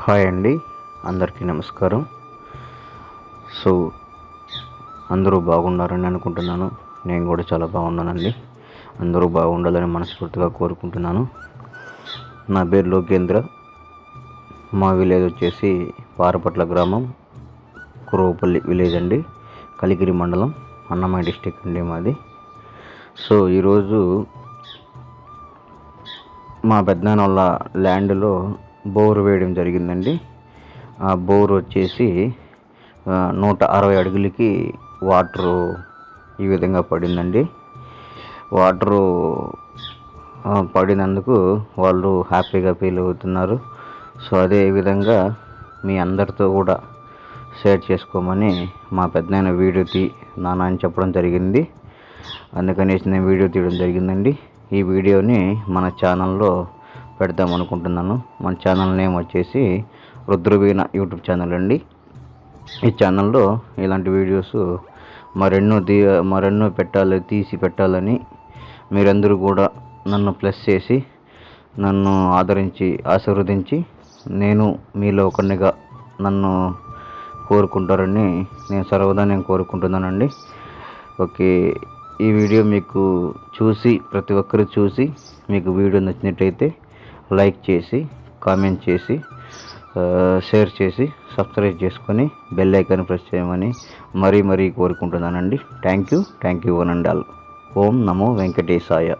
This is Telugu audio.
హాయ్ అండి, అందరికీ నమస్కారం. సో అందరూ బాగున్నారని అనుకుంటున్నాను. నేను కూడా చాలా బాగున్నానండి. అందరూ బాగుండాలని మనస్ఫూర్తిగా కోరుకుంటున్నాను. నా పేరు లోకేంద్ర. మా విలేజ్ వచ్చేసి పారపట్ల గ్రామం, కురవపల్లి విలేజ్ అండి, కలిగిరి మండలం, అన్నమయ్య డిస్టిక్ అండి మాది. సో ఈరోజు మా పెద్దనాన్న వాళ్ళ ల్యాండ్లో బోరు వేయడం జరిగిందండి. ఆ బోర్ వచ్చేసి 160 అడుగులకి వాటరు ఈ విధంగా పడిందండి. వాటరు పడినందుకు వాళ్ళు హ్యాపీగా ఫీల్ అవుతున్నారు. సో అదే విధంగా మీ అందరితో కూడా షేర్ చేసుకోమని మా పెద్దనాన్న వీడియో నాన్న అని చెప్పడం జరిగింది. అందుకనేసి నేను వీడియో తీయడం జరిగిందండి. ఈ వీడియోని మన ఛానల్లో పెడదాం అనుకుంటున్నాను. మన ఛానల్ నేమ్ వచ్చేసి రుద్రవీణ యూట్యూబ్ ఛానల్ అండి. ఈ ఛానల్లో ఇలాంటి వీడియోస్ మరెన్నో తీసి పెట్టాలని మీరందరూ కూడా నన్ను ప్లస్ చేసి నన్ను ఆశీర్వదించి నేను మీలో ఒకరినిగా నన్ను కోరుకుంటారని నేను కోరుకుంటున్నానండి. ఓకే, ఈ వీడియో మీకు ప్రతి ఒక్కరు చూసి మీకు వీడియో నచ్చినట్లయితే లైక్ చేసి, కామెంట్ చేసి, షేర్ చేసి, సబ్స్క్రైబ్ చేసుకొని బెల్ ఐకాన్ ప్రెస్ చేయమని మరీ కోరుకుంటున్నానండి. Thank you one and all. ఓం నమో వెంకటేశాయ.